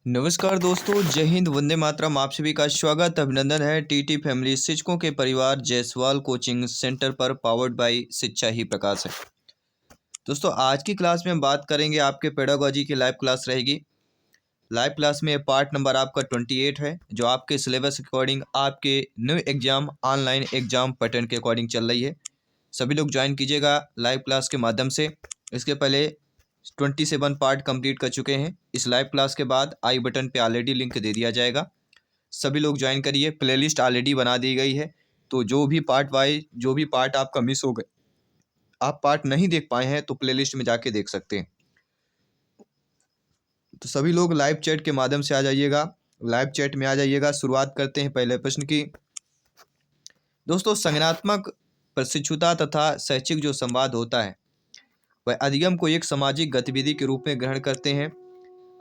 नमस्कार दोस्तों, जय हिंद, वंदे मातरम। आप सभी का स्वागत अभिनंदन है टीटी फैमिली शिक्षकों के परिवार जायसवाल कोचिंग सेंटर पर, पावर्ड बाय शिक्षा ही प्रकाश है। दोस्तों, आज की क्लास में हम बात करेंगे, आपके पेडागोजी की लाइव क्लास रहेगी। लाइव क्लास में पार्ट नंबर आपका 28 है, जो आपके सिलेबस के अकॉर्डिंग आपके new exam online exam pattern के अकॉर्डिंग चल रही है। सभी लोग ज्वाइन कीजिएगा लाइव क्लास के माध्यम से। इसके पहले 27 पार्ट कंप्लीट कर चुके हैं। इस लाइव क्लास के बाद आई बटन पे ऑलरेडी लिंक दे दिया जाएगा, सभी लोग ज्वाइन करिए। प्लेलिस्ट ऑलरेडी बना दी गई है, तो जो भी पार्ट आपका मिस हो गए, आप पार्ट नहीं देख पाए हैं, तो प्लेलिस्ट में जाके देख सकते हैं। तो सभी लोग लाइव चैट के माध्यम से आ जाइएगा, लाइव चैट में आ जाइएगा। शुरुआत करते हैं पहले प्रश्न की। दोस्तों, संज्ञानात्मक प्रशिक्षुता तथा शैक्षिक जो संवाद होता है, वह अधिगम को एक सामाजिक गतिविधि के रूप में ग्रहण करते हैं।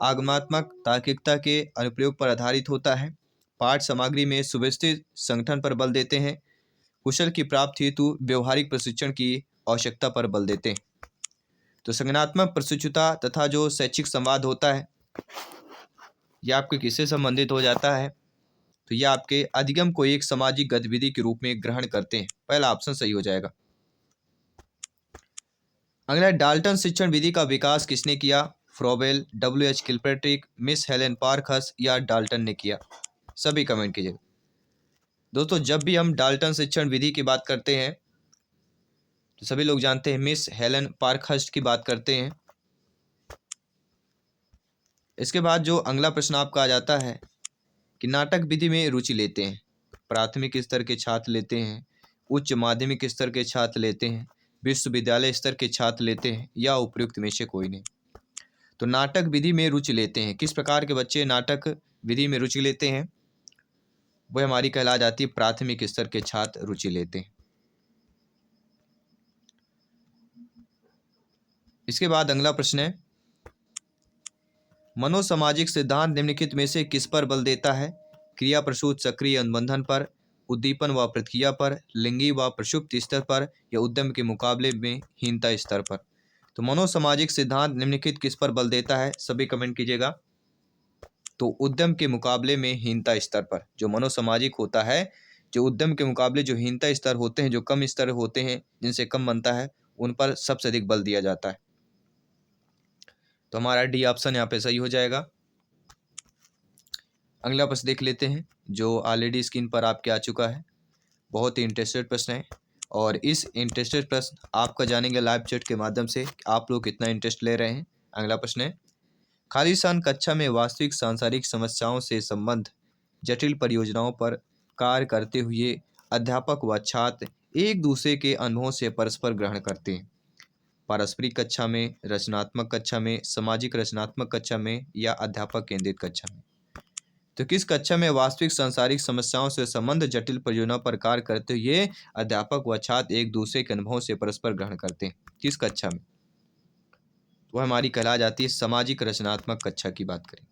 आगमनात्मक तार्किकता के अनुप्रयोग पर आधारित होता है। पाठ सामग्री में सुव्यवस्थित संगठन पर बल देते हैं। कुशल की प्राप्ति हेतु व्यवहारिक प्रशिक्षण की आवश्यकता पर बल देते हैं। तो संज्ञानात्मक प्रशिक्षुता तथा जो शैक्षिक संवाद होता है, यह आपके किससे संबंधित हो जाता है? तो यह आपके अधिगम को एक सामाजिक गतिविधि के रूप में ग्रहण करते हैं। पहला ऑप्शन सही हो जाएगा। अगला, डाल्टन शिक्षण विधि का विकास किसने किया? Froebel, W.H. Kilpatrick, miss Helen Parkhurst या डाल्टन ने किया? सभी कमेंट कीजिएगा। दोस्तों, जब भी हम डाल्टन शिक्षण विधि की बात करते हैं, तो सभी लोग जानते हैं मिस हेलेन पार्कहर्स्ट की बात करते हैं। इसके बाद जो अगला प्रश्न आपका आ जाता है कि नाटक विधि में रुचि लेते हैं, प्राथमिक स्तर के छात्र लेते हैं, उच्च माध्यमिक स्तर के छात्र लेते हैं, विश्वविद्यालय स्तर के छात्र लेते हैं, या उपयुक्त में से कोई नहीं? तो नाटक विधि में रुचि लेते हैं, किस प्रकार के बच्चे नाटक विधि में रुचि लेते हैं? वह हमारी कहला जाती है प्राथमिक स्तर के छात्र रुचि लेते हैं। इसके बाद अगला प्रश्न है, मनोसामाजिक सिद्धांत निम्नलिखित में से किस पर बल देता है? क्रिया प्रसूत सक्रिय अनुबंधन पर, उद्दीपन व प्रतिक्रिया पर, लिंगी व प्रसुप्त स्तर पर, या उद्यम के मुकाबले में हीनता स्तर पर? तो मनोसामाजिक सिद्धांत निम्नलिखित किस पर बल देता है? सभी कमेंट कीजिएगा। तो उद्यम के मुकाबले में हीनता स्तर पर। जो मनोसामाजिक होता है, जो उद्यम के मुकाबले जो हीनता स्तर होते हैं, जो कम स्तर होते हैं, जिनसे कम बनता है, उन पर सबसे अधिक बल दिया जाता है। तो हमारा डी ऑप्शन यहाँ पे सही हो जाएगा। अगला प्रश्न देख लेते हैं, जो ऑलरेडी स्क्रीन पर आपके आ चुका है। बहुत ही इंटरेस्टेड प्रश्न है, और इस इंटरेस्टेड प्रश्न आपका जानेंगे लाइव चैट के माध्यम से आप लोग कितना इंटरेस्ट ले रहे हैं। अगला प्रश्न है, खालिस्तान कक्षा में वास्तविक सांसारिक समस्याओं से संबंध जटिल परियोजनाओं पर कार्य करते हुए अध्यापक व छात्र एक दूसरे के अनुभवों से परस्पर ग्रहण करते हैं। पारस्परिक कक्षा में, रचनात्मक कक्षा में, सामाजिक रचनात्मक कक्षा में, या अध्यापक केंद्रित कक्षा में? तो किस कक्षा में वास्तविक सांसारिक समस्याओं से संबंध जटिल परियोजनाओं पर कार्य करते हुए अध्यापक व छात्र एक दूसरे के अनुभवों से परस्पर ग्रहण करते हैं? किस कक्षा में? वह हमारी कहला जाती है सामाजिक रचनात्मक कक्षा की बात करें।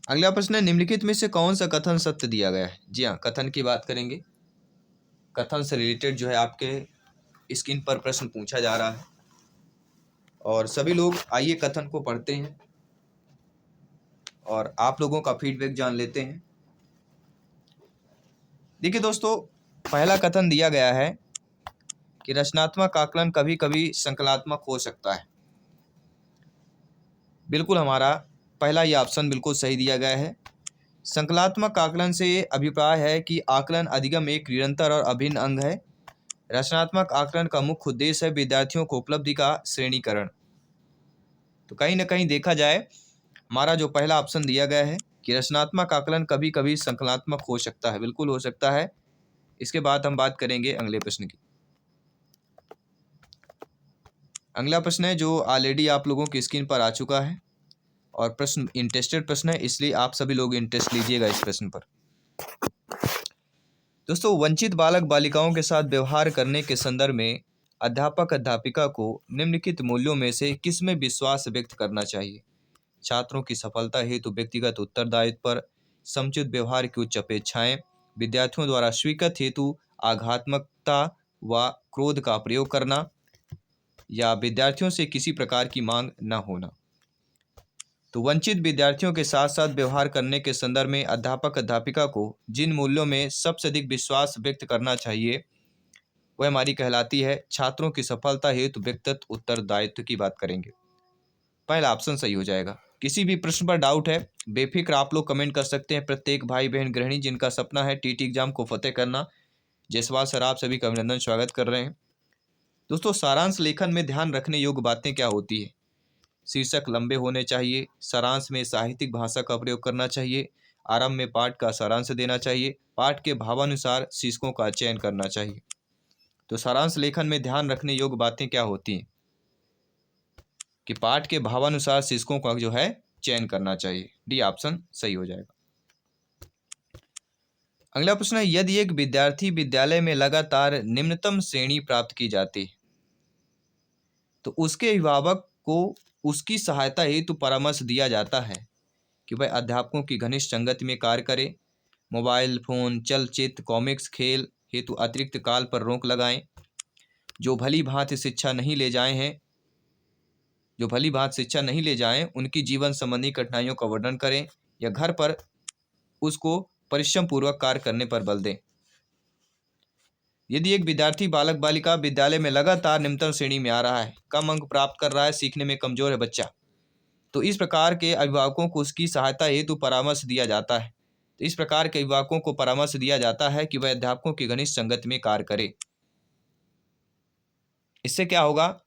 अगला प्रश्न है, निम्नलिखित में से कौन सा कथन सत्य दिया गया है? जी हाँ, कथन की बात करेंगे। कथन से रिलेटेड जो है आपके स्क्रीन पर प्रश्न पूछा जा रहा है, और सभी लोग आइए कथन को पढ़ते हैं और आप लोगों का फीडबैक जान लेते हैं। देखिए दोस्तों, पहला कथन दिया गया है कि रचनात्मक आकलन कभी कभी संकलात्मक हो सकता है। बिल्कुल, हमारा पहला ये ऑप्शन बिल्कुल सही दिया गया है। संकलात्मक आकलन से ये अभिप्राय है कि आकलन अधिगम एक निरंतर और अभिन्न अंग है। रचनात्मक आकलन का मुख्य उद्देश्य है विद्यार्थियों को उपलब्धि का श्रेणीकरण। तो कहीं ना कहीं देखा जाए, हमारा जो पहला ऑप्शन दिया गया है कि रचनात्मक आकलन कभी कभी संकलात्मक हो सकता है, बिल्कुल हो सकता है। इसके बाद हम बात करेंगे अगले प्रश्न की। अगला प्रश्न है जो ऑलरेडी आप लोगों की स्क्रीन पर आ चुका है, और प्रश्न इंटरेस्टेड प्रश्न है, इसलिए आप सभी लोग इंटरेस्ट लीजिएगा इस प्रश्न पर। दोस्तों, वंचित बालक बालिकाओं के साथ व्यवहार करने के संदर्भ में अध्यापक अध्यापिका को निम्नलिखित मूल्यों में से किस में विश्वास व्यक्त करना चाहिए? छात्रों की सफलता हेतु व्यक्तिगत उत्तरदायित्व पर, समुचित व्यवहार की उच्च अपेक्षाएं, विद्यार्थियों द्वारा स्वीकृत हेतु आघात्मकता व क्रोध का प्रयोग करना, या विद्यार्थियों से किसी प्रकार की मांग न होना? तो वंचित विद्यार्थियों के साथ साथ व्यवहार करने के संदर्भ में अध्यापक अध्यापिका को जिन मूल्यों में सबसे अधिक विश्वास व्यक्त करना चाहिए वह हमारी कहलाती है छात्रों की सफलता हेतु व्यक्तिगत उत्तरदायित्व की बात करेंगे। पहला ऑप्शन सही हो जाएगा। किसी भी प्रश्न पर डाउट है बेफिक्र आप लोग कमेंट कर सकते हैं। प्रत्येक भाई बहन गृहिणी जिनका सपना है टीटी एग्जाम को फतेह करना, जायसवाल सर आप सभी का अभिनंदन स्वागत कर रहे हैं। दोस्तों सारांश लेखन में ध्यान रखने योग्य बातें क्या होती है? शीर्षक लंबे होने चाहिए, सारांश में साहित्यिक भाषा का प्रयोग करना चाहिए, आरंभ में पाठ का सारांश देना चाहिए, पाठ के भावानुसार शीर्षकों का चयन करना चाहिए। तो सारांश लेखन में ध्यान रखने योग्य बातें क्या होती हैं कि पाठ के भावानुसार शीर्षकों का जो है चयन करना चाहिए। डी ऑप्शन सही हो जाएगा। अगला प्रश्न है यदि एक विद्यार्थी विद्यालय में लगातार निम्नतम श्रेणी प्राप्त की जाती है तो उसके अभिभावक को उसकी सहायता हेतु परामर्श दिया जाता है कि वह अध्यापकों की घनिष्ठ संगति में कार्य करे, मोबाइल फोन चलचित्र कॉमिक्स खेल हेतु अतिरिक्त काल पर रोक लगाएं, जो भली भांति शिक्षा नहीं ले जाएं उनकी जीवन संबंधी कठिनाइयों का वर्णन करें या घर पर उसको परिश्रम पूर्वक कार्य करने पर बल दें। यदि एक विद्यार्थी बालक बालिका विद्यालय में लगातार निम्नतम श्रेणी में आ रहा है, कम अंक प्राप्त कर रहा है, सीखने में कमजोर है बच्चा, तो इस प्रकार के अभिभावकों को उसकी सहायता हेतु परामर्श दिया जाता है। तो इस प्रकार के अभिभावकों को परामर्श दिया जाता है कि वह अध्यापकों की घनिष्ठ संगति में कार्य करे। इससे क्या होगा?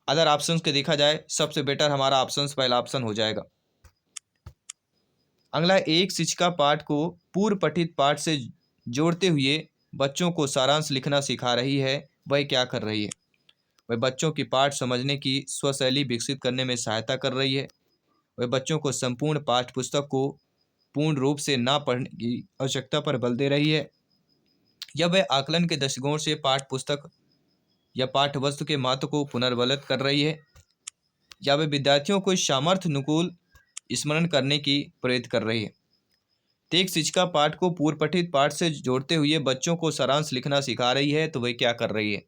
अदर ऑप्शंस के देखा जाए सबसे बेटर हमारा ऑप्शंस पहला ऑप्शन हो जाएगा। अगला एक शिक्षिका पाठ को पूर्व पठित पाठ से जोड़ते हुए बच्चों को सारांश लिखना सिखा रही है, वह क्या कर रही है? वह बच्चों की पाठ समझने की स्वशैली विकसित करने में सहायता कर रही है, वह बच्चों को संपूर्ण पाठ्य पुस्तक को पूर्ण रूप से ना पढ़ने की आवश्यकता पर बल दे रही है, या वह आकलन के दृष्टिकोण से पाठ्य पुस्तक या पाठ्य वस्तु के महत्व को पुनर्बलित कर रही है, या वह विद्यार्थियों को सामर्थ्य अनुकूल स्मरण करने की प्रेरित कर रही है। तो एक शिक्षिका पाठ को पूर्व पठित पाठ से जोड़ते हुए बच्चों को सारांश लिखना सिखा रही है, तो वह क्या कर रही है?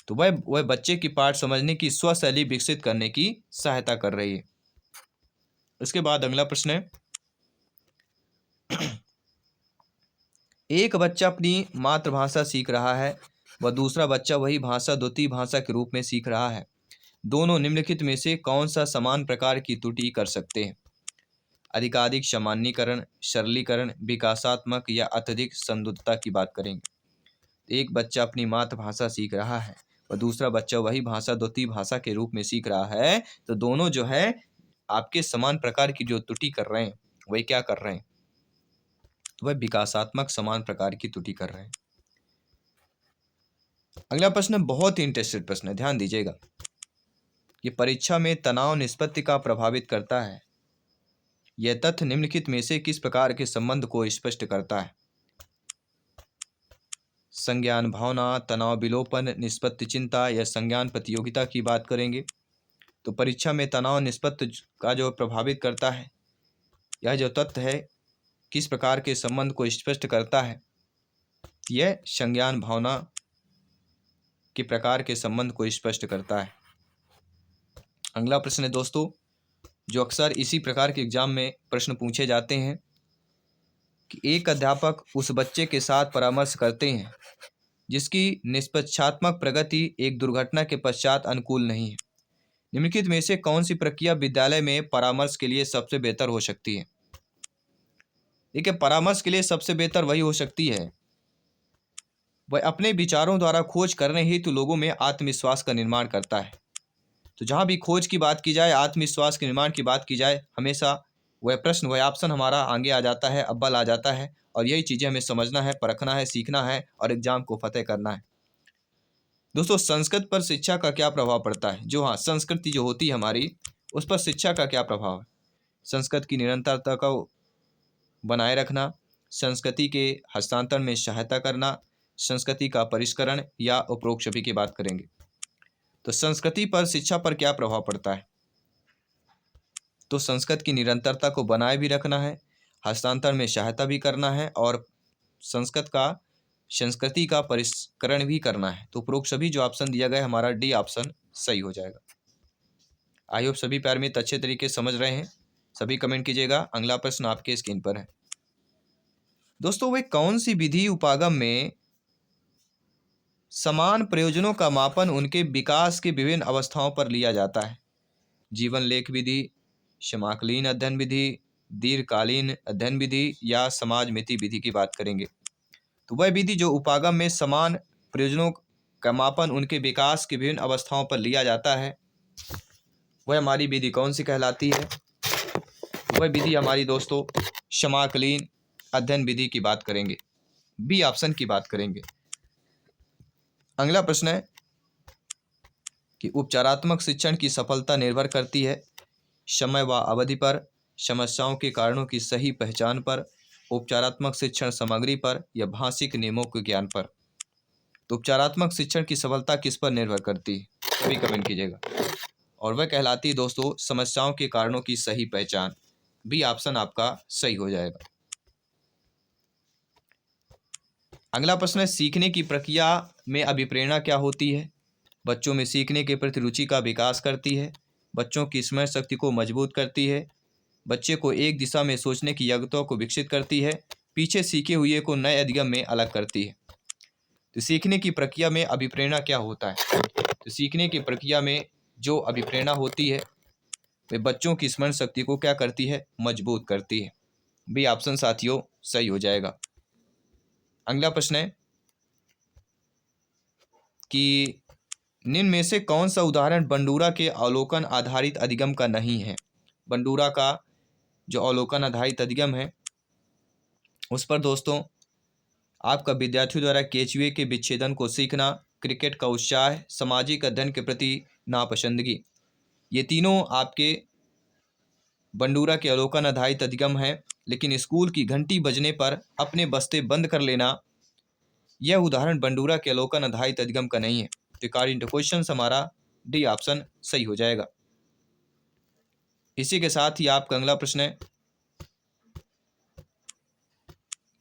तो वह बच्चे की पाठ समझने की स्वशैली विकसित करने की सहायता कर रही है। उसके बाद अगला प्रश्न है एक बच्चा अपनी मातृभाषा सीख रहा है व दूसरा बच्चा वही भाषा द्वितीय भाषा के रूप में सीख रहा है। दोनों निम्नलिखित में से कौन सा समान प्रकार की त्रुटि कर सकते हैं? अधिकाधिक सामान्यीकरण, सरलीकरण, विकासात्मक या अत्यधिक संदिग्धता की बात करेंगे। एक बच्चा अपनी मातृभाषा सीख रहा है और दूसरा बच्चा वही भाषा द्वितीय भाषा के रूप में सीख रहा है, तो दोनों जो है आपके समान प्रकार की जो त्रुटि कर रहे हैं वही क्या कर रहे हैं? तो वह विकासात्मक समान प्रकार की त्रुटि कर रहे हैं। अगला प्रश्न बहुत ही इंटरेस्टेड प्रश्न है, ध्यान दीजिएगा। ये परीक्षा में तनाव निष्पत्ति का प्रभावित करता है। यह तथ्य निम्नलिखित में से किस प्रकार के संबंध को स्पष्ट करता है? संज्ञान भावना, तनाव विलोपन, निष्पत्ति चिंता या संज्ञान प्रतियोगिता की बात करेंगे। तो परीक्षा में तनाव निष्पत्ति का जो प्रभावित करता है, यह जो तथ्य है किस प्रकार के संबंध को स्पष्ट करता है? यह संज्ञान भावना के प्रकार के संबंध को स्पष्ट करता है। अगला प्रश्न है दोस्तों, जो अक्सर इसी प्रकार के एग्जाम में प्रश्न पूछे जाते हैं कि एक अध्यापक उस बच्चे के साथ परामर्श करते हैं जिसकी निष्पक्षात्मक प्रगति एक दुर्घटना के पश्चात अनुकूल नहीं है। निम्नलिखित में से कौन सी प्रक्रिया विद्यालय में परामर्श के लिए सबसे बेहतर हो सकती है? देखिए, परामर्श के लिए सबसे बेहतर वही हो सकती है वह अपने विचारों द्वारा खोज करने हेतु लोगों में आत्मविश्वास का निर्माण करता है। तो जहाँ भी खोज की बात की जाए, आत्मविश्वास के निर्माण की बात की जाए, हमेशा वह प्रश्न वह ऑप्शन हमारा आगे आ जाता है, अव्वल आ जाता है। और यही चीज़ें हमें समझना है, परखना है, सीखना है और एग्जाम को फतेह करना है। दोस्तों संस्कृत पर शिक्षा का क्या प्रभाव पड़ता है? जो हाँ, संस्कृति जो होती है हमारी, उस पर शिक्षा का क्या प्रभाव है? संस्कृत की निरंतरता को बनाए रखना, संस्कृति के हस्तांतरण में सहायता करना, संस्कृति का परिष्करण या उपरोक्त सभी की बात करेंगे। तो संस्कृति पर शिक्षा पर क्या प्रभाव पड़ता है? तो संस्कृत की निरंतरता को बनाए भी रखना है, हस्तांतरण में सहायता भी करना है और संस्कृति का परिष्करण भी करना है। तो उपरोक्त सभी जो ऑप्शन दिया गया हमारा डी ऑप्शन सही हो जाएगा। आई होप सभी प्यार मित्र अच्छे तरीके से समझ रहे हैं। सभी कमेंट कीजिएगा। अगला प्रश्न आपके स्क्रीन पर है। दोस्तों, वे कौन सी विधि उपागम में समान प्रयोजनों का मापन उनके विकास की विभिन्न अवस्थाओं पर लिया जाता है? जीवन लेख विधि, समाकलीन अध्ययन विधि, दीर्घकालीन अध्ययन विधि या समाज मिति विधि की बात करेंगे। तो वह विधि जो उपागम में समान प्रयोजनों का मापन उनके विकास की विभिन्न अवस्थाओं पर लिया जाता है, वह हमारी विधि कौन सी कहलाती है? वह विधि हमारी दोस्तों समाकलीन अध्ययन विधि की बात करेंगे। बी ऑप्शन की बात करेंगे। अगला प्रश्न है कि उपचारात्मक शिक्षण की सफलता निर्भर करती है समय व अवधि पर, समस्याओं के कारणों की सही पहचान पर, उपचारात्मक शिक्षण सामग्री पर या भाषिक नियमों के ज्ञान पर। तो उपचारात्मक शिक्षण की सफलता किस पर निर्भर करती है? सभी कमेंट कीजिएगा। और वह कहलाती है दोस्तों समस्याओं के कारणों की सही पहचान। बी ऑप्शन आपका सही हो जाएगा। अगला प्रश्न है सीखने की प्रक्रिया में अभिप्रेरणा क्या होती है? बच्चों में सीखने के प्रति रुचि का विकास करती है, बच्चों की स्मरण शक्ति को मजबूत करती है, बच्चे को एक दिशा में सोचने की योग्यता को विकसित करती है, पीछे सीखे हुए को नए अधिगम में अलग करती है। तो सीखने की प्रक्रिया में अभिप्रेरणा क्या होता है? तो सीखने की प्रक्रिया में जो अभिप्रेरणा होती है वे बच्चों की स्मरण शक्ति को क्या करती है? मजबूत करती है। बी ऑप्शन साथियों सही हो जाएगा। अगला प्रश्न है कि निम्न में से कौन सा उदाहरण बंडूरा के अवलोकन आधारित अधिगम का नहीं है? बंडूरा का जो अवलोकन आधारित अधिगम है उस पर दोस्तों आपका विद्यार्थियों द्वारा केचुए के विच्छेदन को सीखना, क्रिकेट का उत्साह, सामाजिक अध्ययन के प्रति नापसंदगी, ये तीनों आपके बंडूरा के अवलोकन आधारित अधिगम है। लेकिन स्कूल की घंटी बजने पर अपने बस्ते बंद कर लेना, यह उदाहरण बंडूरा के अवलोकन आधारित अधिगम का नहीं है। तो अकॉर्डिंग टू क्वेश्चन हमारा डी ऑप्शन सही हो जाएगा। इसी के साथ ही आपका अगला प्रश्न है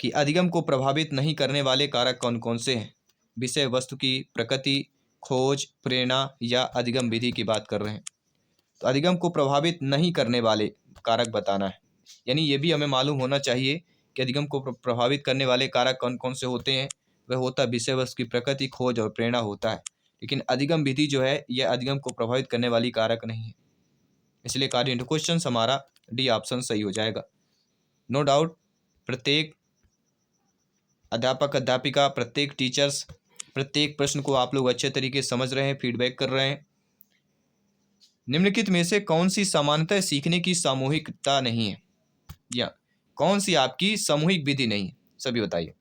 कि अधिगम को प्रभावित नहीं करने वाले कारक कौन कौन से हैं? विषय वस्तु की प्रकृति, खोज, प्रेरणा या अधिगम विधि की बात कर रहे हैं। तो अधिगम को प्रभावित नहीं करने वाले कारक बताना है, यानी ये भी हमें मालूम होना चाहिए कि अधिगम को प्रभावित करने वाले कारक कौन कौन से होते हैं। वह होता है विषय वस्तु की प्रकृति, खोज और प्रेरणा होता है। लेकिन अधिगम विधि जो है यह अधिगम को प्रभावित करने वाली कारक नहीं है। इसलिए अकॉर्डिंग टू क्वेश्चन हमारा डी ऑप्शन सही हो जाएगा। नो डाउट प्रत्येक अध्यापक अध्यापिका, प्रत्येक टीचर्स प्रत्येक प्रश्न को आप लोग अच्छे तरीके से समझ रहे हैं, फीडबैक कर रहे हैं। निम्नलिखित में से कौन सी सामान्यतः सीखने की सामूहिकता नहीं है, या कौन सी आपकी सामूहिक विधि नहीं है? सभी बताइए।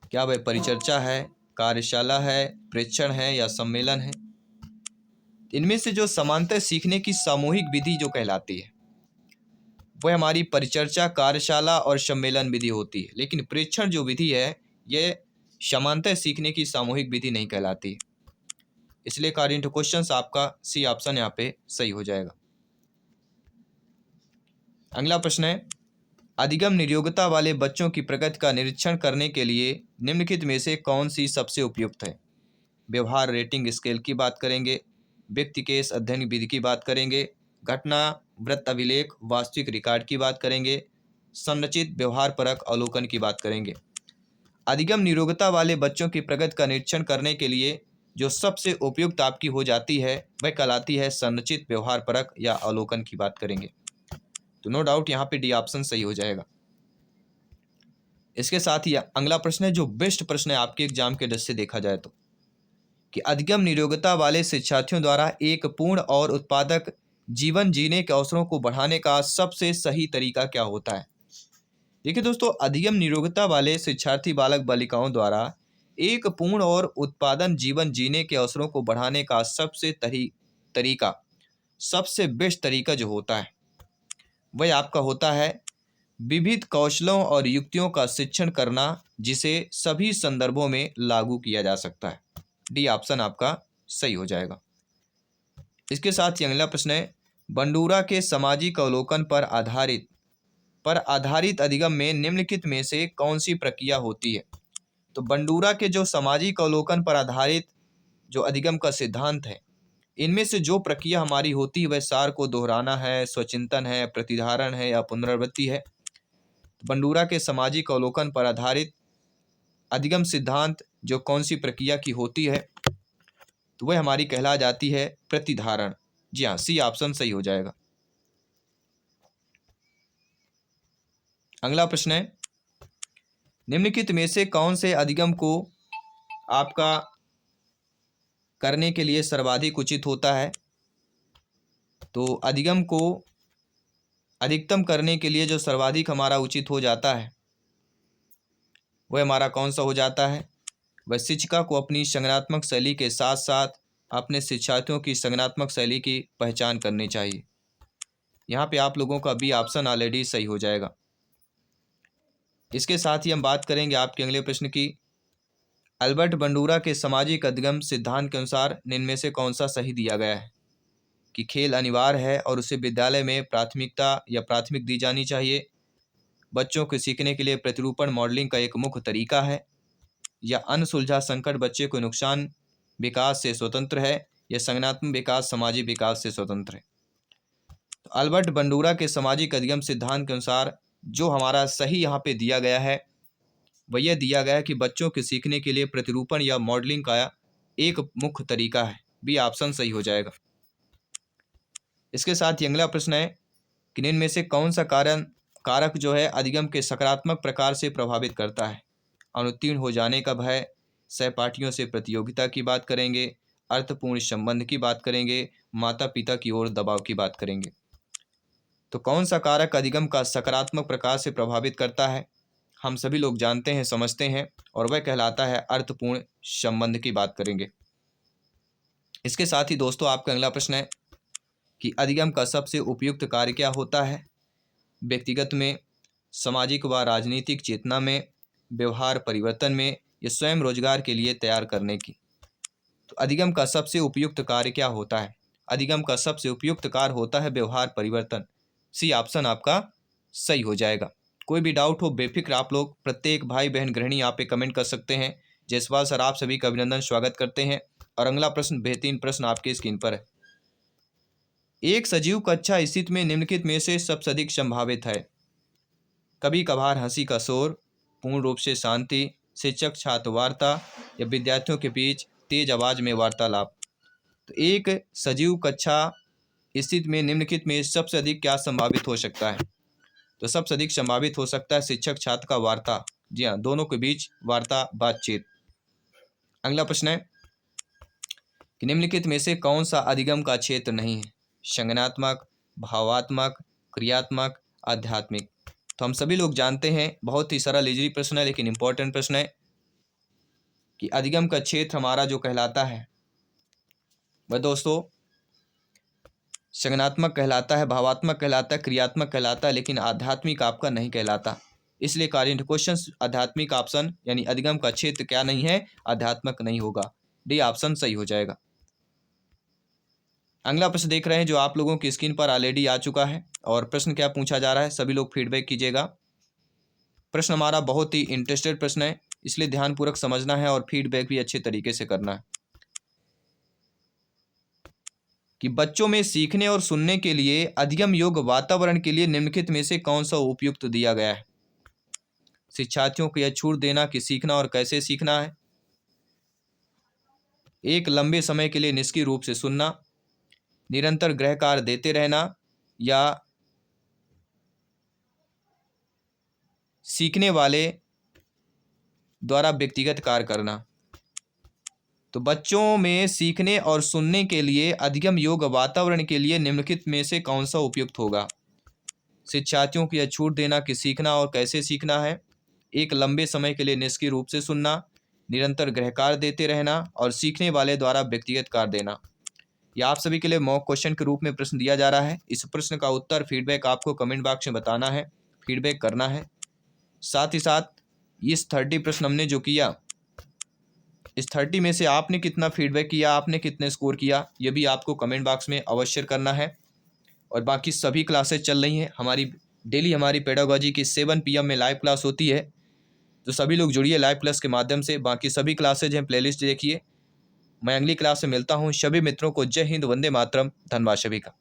क्या वह परिचर्चा है, कार्यशाला है, प्रेक्षण है या सम्मेलन है? इनमें से जो समानतः सीखने की सामूहिक विधि जो कहलाती है वह हमारी परिचर्चा, कार्यशाला और सम्मेलन विधि होती है। लेकिन प्रेक्षण जो विधि है यह समानतः सीखने की सामूहिक विधि नहीं कहलाती है। इसलिए अकॉर्डिंग टू क्वेश्चन आपका सी ऑप्शन यहाँ पे सही हो जाएगा। अगला प्रश्न है अधिगम नियोग्यता वाले बच्चों की प्रगति का निरीक्षण करने के लिए निम्नलिखित में से कौन सी सबसे उपयुक्त है? व्यवहार रेटिंग स्केल की बात करेंगे, व्यक्ति केस अध्ययन विधि की बात करेंगे, घटना वृत्त अभिलेख वास्तविक रिकॉर्ड की बात करेंगे, संरचित व्यवहार परक अवलोकन की बात करेंगे। अधिगम नियोग्यता वाले बच्चों की प्रगति का निरीक्षण करने के लिए जो सबसे उपयुक्त आपकी हो जाती है वह कहलाती है संरचित व्यवहार परक या अवलोकन की बात करेंगे। तो नो डाउट यहाँ पे डी ऑप्शन सही हो जाएगा। इसके साथ ही अगला प्रश्न है जो बेस्ट प्रश्न है आपके एग्जाम के दृष्टि से देखा जाए तो, कि अधिगम नियोग्यता वाले शिक्षार्थियों द्वारा एक पूर्ण और उत्पादक जीवन जीने के अवसरों को बढ़ाने का सबसे सही तरीका क्या होता है? देखिए दोस्तों, अधिगम नियोग्यता वाले शिक्षार्थी बालक बालिकाओं द्वारा एक पूर्ण और उत्पादन जीवन जीने के अवसरों को बढ़ाने का तरीका सबसे बेस्ट तरीका जो होता है वह आपका होता है विविध कौशलों और युक्तियों का शिक्षण करना, जिसे सभी संदर्भों में लागू किया जा सकता है। डी ऑप्शन आपका सही हो जाएगा। इसके साथ ही अगला प्रश्न है बंडूरा के सामाजिक अवलोकन पर आधारित अधिगम में निम्नलिखित में से कौन सी प्रक्रिया होती है? तो बंडूरा के जो सामाजिक अवलोकन पर आधारित जो अधिगम का सिद्धांत है इनमें से जो प्रक्रिया हमारी होती है वह सार को दोहराना है, स्वचिंतन है, प्रतिधारण है या पुनरावृत्ति है। बंडूरा के सामाजिक अवलोकन पर आधारित अधिगम सिद्धांत जो कौन सी प्रक्रिया की होती है, तो वह हमारी कहला जाती है प्रतिधारण। जी हाँ, सी ऑप्शन सही हो जाएगा। अगला प्रश्न है, निम्नलिखित में से कौन से अधिगम को आपका करने के लिए सर्वाधिक उचित होता है? तो अधिगम को अधिकतम करने के लिए जो सर्वाधिक हमारा उचित हो जाता है वह हमारा कौन सा हो जाता है? वह शिक्षिका को अपनी संज्ञानात्मक शैली के साथ साथ अपने शिक्षार्थियों की संज्ञानात्मक शैली की पहचान करनी चाहिए। यहाँ पे आप लोगों का बी ऑप्शन ऑलरेडी सही हो जाएगा। इसके साथ ही हम बात करेंगे आपके अगले प्रश्न की। अल्बर्ट बंडूरा के सामाजिक अधिगम सिद्धांत के अनुसार निम्न में से कौन सा सही दिया गया है? कि खेल अनिवार्य है और उसे विद्यालय में प्राथमिकता या प्राथमिक दी जानी चाहिए। बच्चों के सीखने के लिए प्रतिरूपण मॉडलिंग का एक मुख्य तरीका है। या अनसुलझा संकट बच्चे को नुकसान विकास से स्वतंत्र है। या संज्ञानात्मक विकास सामाजिक विकास से स्वतंत्र है। तो अल्बर्ट बंडूरा के सामाजिक अधिगम सिद्धांत के अनुसार जो हमारा सही यहाँ पे दिया गया है वह यह दिया गया है कि बच्चों के सीखने के लिए प्रतिरूपण या मॉडलिंग का एक मुख्य तरीका है। बी ऑप्शन सही हो जाएगा। इसके साथ ही अगला प्रश्न है कि इनमें से कौन सा कारक जो है अधिगम के सकारात्मक प्रकार से प्रभावित करता है? अनुत्तीर्ण हो जाने का भय, सहपाठियों से प्रतियोगिता की बात करेंगे, अर्थपूर्ण संबंध की बात करेंगे, माता पिता की ओर दबाव की बात करेंगे। तो कौन सा कारक अधिगम का सकारात्मक प्रकार से प्रभावित करता है? हम सभी लोग जानते हैं, समझते हैं, और वह कहलाता है अर्थपूर्ण संबंध की बात करेंगे। इसके साथ ही दोस्तों आपका अगला प्रश्न है कि अधिगम का सबसे उपयुक्त कार्य क्या होता है? व्यक्तिगत में, सामाजिक व राजनीतिक चेतना में, व्यवहार परिवर्तन में, या स्वयं रोजगार के लिए तैयार करने की। तो अधिगम का सबसे उपयुक्त कार्य क्या होता है? अधिगम का सबसे उपयुक्त कार्य होता है व्यवहार परिवर्तन। सी ऑप्शन आपका सही हो जाएगा। कोई भी डाउट हो बेफिक्र आप लोग प्रत्येक भाई बहन गृहिणी यहाँ पे कमेंट कर सकते हैं। जयसवाल सर आप सभी का अभिनंदन, स्वागत करते हैं। और अगला प्रश्न, बेहतरीन प्रश्न आपके स्क्रीन पर है। एक सजीव कक्षा स्थिति में निम्नलिखित में से सबसे अधिक संभावित है? कभी कभार हंसी का शोर, पूर्ण रूप से शांति, शिक्षक छात्र वार्ता, या विद्यार्थियों के बीच तेज आवाज में वार्तालाप। तो एक सजीव कक्षा स्थिति में निम्नलिखित में सबसे अधिक क्या संभावित हो सकता है? तो सबसे अधिक संभावित हो सकता है शिक्षक छात्र का वार्ता। जी हाँ, दोनों के बीच वार्ता, बातचीत। अगला प्रश्न है कि निम्नलिखित में से कौन सा अधिगम का क्षेत्र नहीं है? संज्ञानात्मक, भावात्मक, क्रियात्मक, आध्यात्मिक। तो हम सभी लोग जानते हैं, बहुत ही सरल इजी प्रश्न है लेकिन इंपॉर्टेंट प्रश्न है कि अधिगम का क्षेत्र हमारा जो कहलाता है वह दोस्तों संज्ञानात्मक कहलाता है, भावात्मक कहलाता है, क्रियात्मक कहलाता है, लेकिन आध्यात्मिक आपका नहीं कहलाता। इसलिए करेंट क्वेश्चन आध्यात्मिक ऑप्शन यानी अधिगम का क्षेत्र क्या नहीं है? आध्यात्मिक नहीं होगा। डी ऑप्शन सही हो जाएगा। अगला प्रश्न देख रहे हैं जो आप लोगों की स्क्रीन पर ऑलरेडी आ चुका है। और प्रश्न क्या पूछा जा रहा है, सभी लोग फीडबैक कीजिएगा। प्रश्न हमारा बहुत ही इंटरेस्टेड प्रश्न है, इसलिए ध्यानपूर्वक समझना है और फीडबैक भी अच्छे तरीके से करना है। कि बच्चों में सीखने और सुनने के लिए अधिगम योग्य वातावरण के लिए निम्नलिखित में से कौन सा उपयुक्त दिया गया है? शिक्षार्थियों को यह छूट देना कि सीखना और कैसे सीखना है, एक लंबे समय के लिए निष्क्रिय रूप से सुनना, निरंतर गृह कार्य देते रहना, या सीखने वाले द्वारा व्यक्तिगत कार्य करना। तो बच्चों में सीखने और सुनने के लिए अधिगम योग्य वातावरण के लिए निम्नलिखित में से कौन सा उपयुक्त होगा? शिक्षार्थियों को यह छूट देना कि सीखना और कैसे सीखना है, एक लंबे समय के लिए निष्क्रिय रूप से सुनना, निरंतर गृह कार्य देते रहना, और सीखने वाले द्वारा व्यक्तिगत कार्य देना। यह आप सभी के लिए मॉक क्वेश्चन के रूप में प्रश्न दिया जा रहा है। इस प्रश्न का उत्तर फीडबैक आपको कमेंट बॉक्स में बताना है, फीडबैक करना है। साथ ही साथ इस 30 प्रश्न हमने जो किया, इस 30 में से आपने कितना फीडबैक किया, आपने कितने स्कोर किया, ये भी आपको कमेंट बॉक्स में अवश्य करना है। और बाकी सभी क्लासेस चल रही हैं हमारी डेली, हमारी पेडागोजी की 7 PM में लाइव क्लास होती है। तो सभी लोग जुड़िए लाइव क्लास के माध्यम से। बाकी सभी क्लासेज हैं, प्लेलिस्ट देखिए। मैं अगली क्लास में मिलता हूँ। सभी मित्रों को जय हिंद, वंदे मातरम। धन्यवाद सभी का।